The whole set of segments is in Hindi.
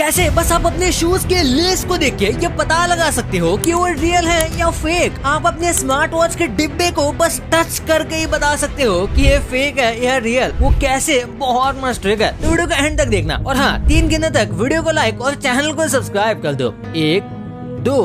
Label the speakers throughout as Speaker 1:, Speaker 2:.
Speaker 1: कैसे? बस आप अपने शूज के लेस को देख के ये पता लगा सकते हो कि वो रियल है या फेक। आप अपने स्मार्ट वॉच के डिब्बे को बस टच करके ही बता सकते हो कि ये फेक है या रियल। वो कैसे? बहुत मस्त ट्रिक है, तो वीडियो को एंड तक देखना। और हाँ, 3 गिनने तक वीडियो को लाइक और चैनल को सब्सक्राइब कर दो। 1 2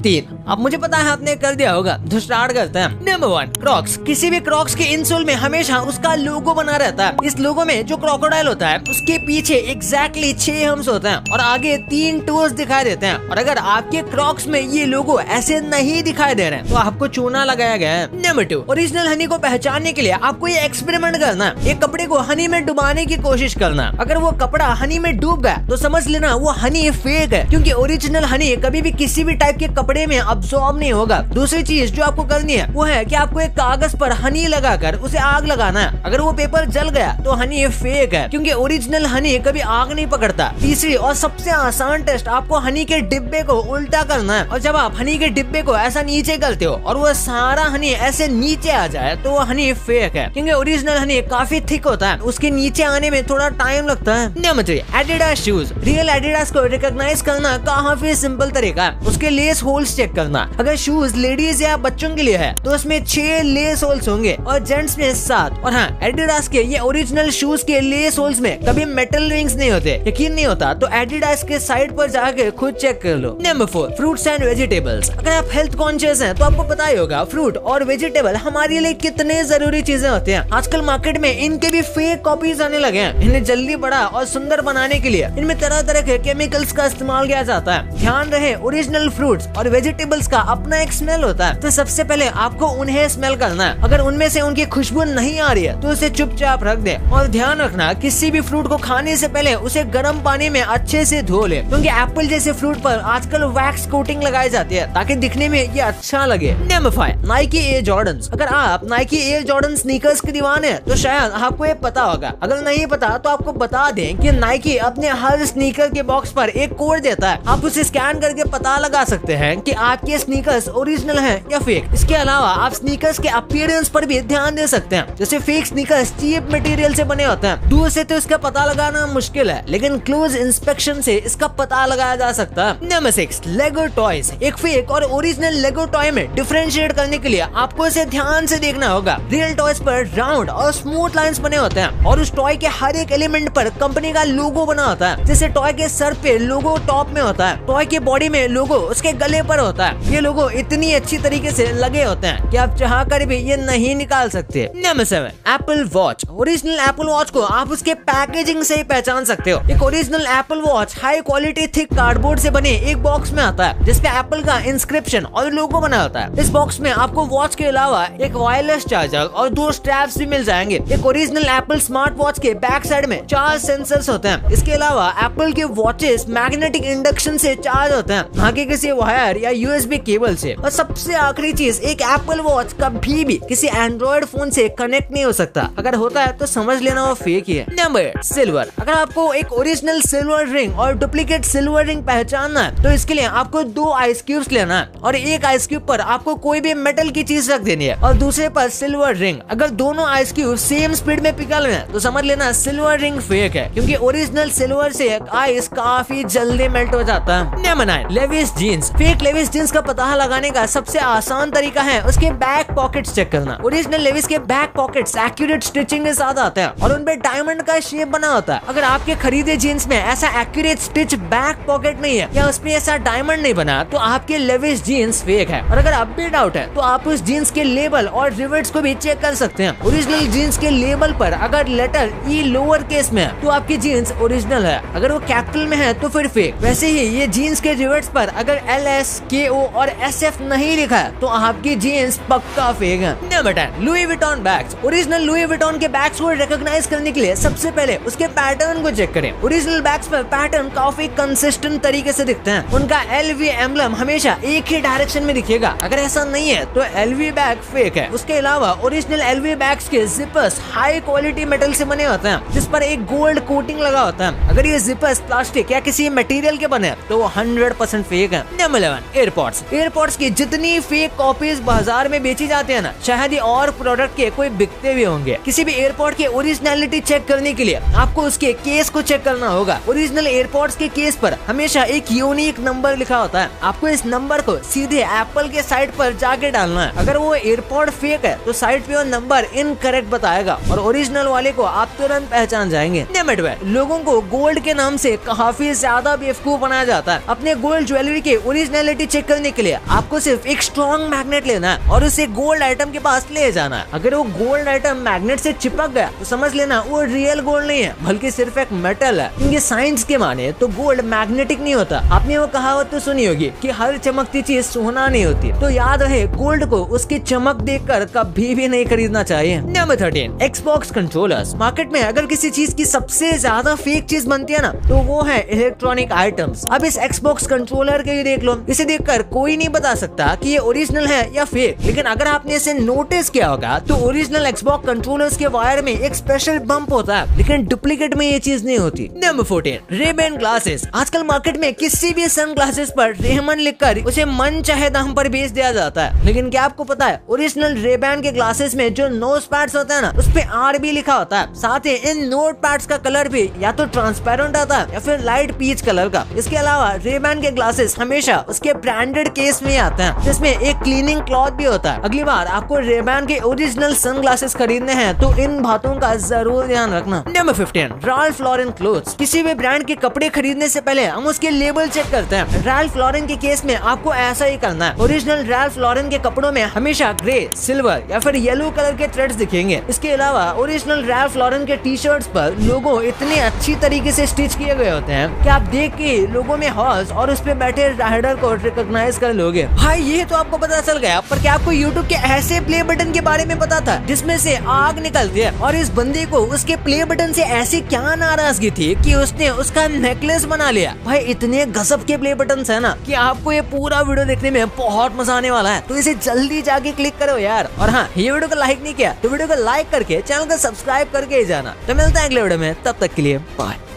Speaker 1: 3। अब मुझे पता है आपने कर दिया होगा, तो स्टार्ट करते हैं। Number 1, Crocs. किसी भी क्रॉक्स के इंसोल में हमेशा उसका लोगो बना रहता है। इस लोगो में जो क्रोकोडाइल होता है उसके पीछे एग्जैक्टली 6 हम्स होते हैं और आगे 3 टोज दिखाई देते हैं। और अगर आपके क्रॉक्स में ये लोगो ऐसे नहीं दिखाई दे रहे हैं तो आपको चूना लगाया गया है। नंबर 2, ओरिजिनल हनी को पहचानने के लिए आपको ये एक्सपेरिमेंट करना है। एक कपड़े को हनी में डुबाने की कोशिश करना। अगर वो कपड़ा हनी में डूब गया तो समझ लेना वो हनी फेक है, क्योंकि ओरिजिनल हनी कभी भी किसी भी टाइप के कपड़े में अब्सॉर्ब नहीं होगा। दूसरी चीज जो आपको करनी है वो है कि आपको एक कागज पर हनी लगाकर उसे आग लगाना है। अगर वो पेपर जल गया तो हनी फेक है, क्योंकि ओरिजिनल हनी कभी आग नहीं पकड़ता। तीसरी और सबसे आसान टेस्ट, आपको हनी के डिब्बे को उल्टा करना है। और जब आप हनी के डिब्बे को ऐसा नीचे करते हो और वो सारा हनी ऐसे नीचे आ जाए तो वो हनी फेक है, क्योंकि ओरिजिनल हनी काफी थिक होता है, उसके नीचे आने में थोड़ा टाइम लगता है। Number 3, Adidas shoes. Real Adidas को रिकॉग्नाइज करना काफी सिंपल तरीका है। उसके लेस होल्स चेक करना। अगर शूज लेडीज या बच्चों के लिए है तो उसमें 6 लेस होल्स होंगे और जेंट्स में 7। और हाँ, एडिडास के ये ओरिजिनल शूज के लेस होल्स में कभी मेटल रिंग्स नहीं होते। यकीन नहीं होता तो एडिडास के साइट पर जाके खुद चेक कर लो। Number 4, fruits and vegetables. अगर आप हेल्थ कॉन्शियस हैं तो आपको पता ही होगा फ्रूट और वेजिटेबल हमारे लिए कितने जरूरी चीजें होती हैं। आजकल मार्केट में इनके भी फेक कॉपीज आने लगे हैं। इन्हें जल्दी बड़ा और सुंदर बनाने के लिए इनमें तरह तरह के केमिकल्स का इस्तेमाल किया जाता है। ध्यान रहे, ओरिजिनल फ्रूट्स और वेजिटेबल्स का अपना एक स्मेल होता है, तो सबसे पहले आपको उन्हें स्मेल करना है। अगर उनमें से उनकी खुशबू नहीं आ रही है तो उसे चुपचाप रख दे। और ध्यान रखना, किसी भी फ्रूट को खाने से पहले उसे गर्म पानी में अच्छे से धो ले, क्योंकि एप्पल जैसे फ्रूट पर आजकल वैक्स कोटिंग लगाई जाती है ताकि दिखने में ये अच्छा लगे। Number 5, Nike air Jordans. अगर आप नाइकी एयर जॉर्डन स्नीकर्स के दीवाने हैं तो शायद आपको ये पता होगा। अगर नहीं पता तो आपको बता दें कि नाइकी अपने हर स्नीकर के बॉक्स पर एक कोड देता है। आप उसे स्कैन करके पता लगा सकते हैं कि आपके स्नीकर्स ओरिजिनल है या फेक। इसके अलावा आप स्नीकर्स के अपीयरेंस पर भी ध्यान दे सकते हैं। जैसे फेक स्नीकर्स चीप मटेरियल से बने होते हैं, दूर से तो इसका पता लगाना मुश्किल है, लेकिन क्लोज इंस्पेक्शन से इसका पता लगाया जा सकता है। नंबर 6, लेगो टॉयज। एक फेक और ओरिजिनल लेगो टॉय में डिफरेंशिएट करने के लिए आपको इसे ध्यान से देखना होगा। रियल टॉयज पर राउंड और स्मूथ लाइंस बने होते हैं और उस टॉय के हर एक एलिमेंट पर कंपनी का लोगो बना होता है। जैसे टॉय के सर पे लोगो टॉप में होता है, टॉय के बॉडी में लोगो उसके गले पर होता है। ये लोगो इतनी अच्छी तरीके से लगे होते हैं कि आप चाह कर भी ये नहीं निकाल सकते। Number 7, Apple watch. Original Apple watch को आप उसके पैकेजिंग से ही पहचान सकते हो। एक original Apple watch high quality thick cardboard से बने एक बॉक्स में आता है, जिसपे एप्पल का इंस्क्रिप्शन और लोगो बना होता है। इस बॉक्स में आपको वॉच के अलावा एक वायरलेस चार्जर और 2 स्ट्रैप्स भी मिल जाएंगे। एक ओरिजिनल एप्पल स्मार्ट वॉच के बैक साइड में 4 सेंसर्स होते हैं। इसके अलावा एप्पल के वॉचेस मैग्नेटिक इंडक्शन से चार्ज होते हैं, ना कि किसी वायर या यूएसबी केबल से। और सबसे आखिरी चीज, एक एप्पल वॉच कभी भी किसी एंड्रॉइड फोन से कनेक्ट नहीं हो सकता। अगर होता है तो समझ लेना वो फेक ही है। Number 8, silver. अगर आपको एक ओरिजिनल सिल्वर रिंग और डुप्लीकेट सिल्वर रिंग पहचानना है तो इसके लिए आपको 2 आइस क्यूब्स लेना है और एक आइस क्यूब पर आपको कोई भी मेटल की चीज रख देनी है और दूसरे पर सिल्वर रिंग। अगर दोनों आइस क्यूब सेम स्पीड में पिघल रहे हैं तो समझ लेना सिल्वर रिंग फेक है, क्योंकि ओरिजिनल सिल्वर से आइस काफी जल्दी मेल्ट हो जाता है। Number 9, Levi's jeans. Fake Levi's jeans का पता लगाने का सबसे आसान तरीका है उसके बैक पॉकेट्स चेक करना। ओरिजिनल लेविस के बैक पॉकेट्स एक्यूरेट स्टिचिंग के साथ आते हैं और उनपे डायमंड का शेप बना होता है। अगर आपके खरीदे जीन्स में ऐसा एक्यूरेट स्टिच बैक पॉकेट नहीं है या उसमें ऐसा डायमंड नहीं बना तो आपके लेविस जीन्स फेक है। और अगर अब भी डाउट है तो आप उस जीन्स के लेबल और रिवेट्स को भी चेक कर सकते हैं। ओरिजिनल जीन्स के लेबल पर अगर लेटर ई लोअर केस में है तो आपकी जीन्स ओरिजिनल है, अगर वो कैपिटल में है तो फिर फेक। वैसे ही ये जीन्स के रिवेट्स पर अगर LS, KO और SF नहीं लिखा है तो आपकी जीन्स पक्का फेक है। Number 10, Louis Vuitton bags. Original Louis Vuitton के बैग्स को रिकॉग्नाइज करने के लिए सबसे पहले उसके पैटर्न को चेक करें। ओरिजिनल बैग्स पर पैटर्न काफी कंसिस्टेंट तरीके से दिखते हैं। उनका LV एम्बलम हमेशा एक ही डायरेक्शन में दिखेगा। अगर ऐसा नहीं है तो LV बैग फेक है। उसके अलावा ओरिजिनल LV बैग्स के जिपर्स हाई क्वालिटी मेटल से बने होते हैं, जिस पर एक गोल्ड कोटिंग लगा होता है। अगर ये जिपर्स प्लास्टिक या किसी मटेरियल के बने तो वो 100% फेक है। नंबर 11, 1 एयरपॉड्स की जितनी फेक कॉपीज बाजार में बेची जाती है ना, शायद ही और प्रोडक्ट के कोई बिकते भी होंगे। किसी भी एयरपॉड की ओरिजिनलिटी चेक करने के लिए आपको उसके केस को चेक करना होगा। ओरिजिनल एयरपॉड्स के केस पर हमेशा एक यूनिक नंबर लिखा होता है। आपको इस नंबर को सीधे एप्पल के साइट पर जाके डालना है। अगर वो एयरपॉड फेक है तो साइट पे वो नंबर इनकरेक्ट बताएगा और ओरिजिनल वाले को आप तुरंत पहचान जाएंगे। नंबर 2, लोगों को गोल्ड के नाम से काफी ज्यादा बेवकूफ बनाया जाता है। अपने गोल्ड ज्वेलरी के ओरिजिनलिटी चेक करने के लिए आपको सिर्फ एक स्ट्रॉन्ग मैग्नेट लेना है और उसे गोल्ड आइटम के पास ले जाना है। अगर वो गोल्ड आइटम मैग्नेट से चिपक गया तो समझ लेना वो रियल गोल्ड नहीं है, बल्कि सिर्फ एक मेटल है। क्योंकि साइंस के माने तो गोल्ड मैग्नेटिक नहीं होता। आपने वो कहावत तो सुनी होगी कि हर चमकती चीज सोना नहीं होती। तो याद रहे, गोल्ड को उसकी चमक देखकर कभी भी नहीं खरीदना चाहिए। Number 13, Xbox controllers. मार्केट में अगर किसी चीज की सबसे ज्यादा फेक चीज बनती है ना, तो वो है इलेक्ट्रॉनिक आइटम्स। अब इस Xbox कंट्रोलर के देख लो, इसे देखकर कोई नहीं बता सकता कि ये ओरिजिनल है या फेक। लेकिन अगर आपने इसे नोटिस किया होगा तो ओरिजिनल Xbox कंट्रोलर्स के वायर में एक स्पेशल बम्प होता है, लेकिन डुप्लीकेट में ये चीज नहीं होती। Number 14, Ray-Ban glasses. आजकल मार्केट में किसी भी सन ग्लासेस पर रेहमन लिखकर उसे मन चाहे दाम पर बेच दिया जाता है। लेकिन क्या आपको पता है, ओरिजिनल Ray-Ban के ग्लासेस में जो नोज पैड्स होता है ना, उस पे RB लिखा होता है। साथ ही इन नोट पैड्स का कलर भी या तो ट्रांसपेरेंट आता है या फिर लाइट पीच कलर का। इसके अलावा Ray-Ban के ग्लासेस हमेशा उसके ब्रांडेड केस में आते हैं, जिसमें एक क्लीनिंग क्लॉथ भी होता है। अगली बार आपको Ray-Ban के ओरिजिनल सन ग्लासेस खरीदने हैं तो इन बातों का जरूर ध्यान रखना। Number 15, Ralph Lauren clothes. किसी भी ब्रांड के कपड़े खरीदने से पहले हम उसके लेबल चेक करते हैं। Ralph Lauren के केस में आपको ऐसा ही करना है। ओरिजिनल Ralph Lauren के कपड़ों में हमेशा ग्रे, सिल्वर या फिर येलो कलर के थ्रेड्स दिखेंगे। इसके अलावा ओरिजिनल Ralph Lauren के टी शर्ट्स पर लोगो इतने अच्छी तरीके से स्टिच किए गए होते हैं कि आप देख के लोगो में हॉर्स और उस पे बैठे राइडर को रिकॉग्नाइज कर लोगे। भाई ये तो आपको पता चल गया, पर क्या आपको YouTube के ऐसे प्ले बटन के बारे में पता था जिसमें से आग निकलती है? और इस बंदे को उसके प्ले बटन से ऐसी क्या नाराजगी थी कि उसने उसका नेकलेस बना लिया। भाई इतने गजब के प्ले बटन है ना कि आपको ये पूरा वीडियो देखने में बहुत मजा आने वाला है। तो इसे जल्दी जाके क्लिक करो यार। और हाँ, ये वीडियो को लाइक नहीं किया तो वीडियो को लाइक करके चैनल को सब्सक्राइब करके ही जाना। तो मिलते हैं अगले वीडियो में, तब तक के लिए बाय।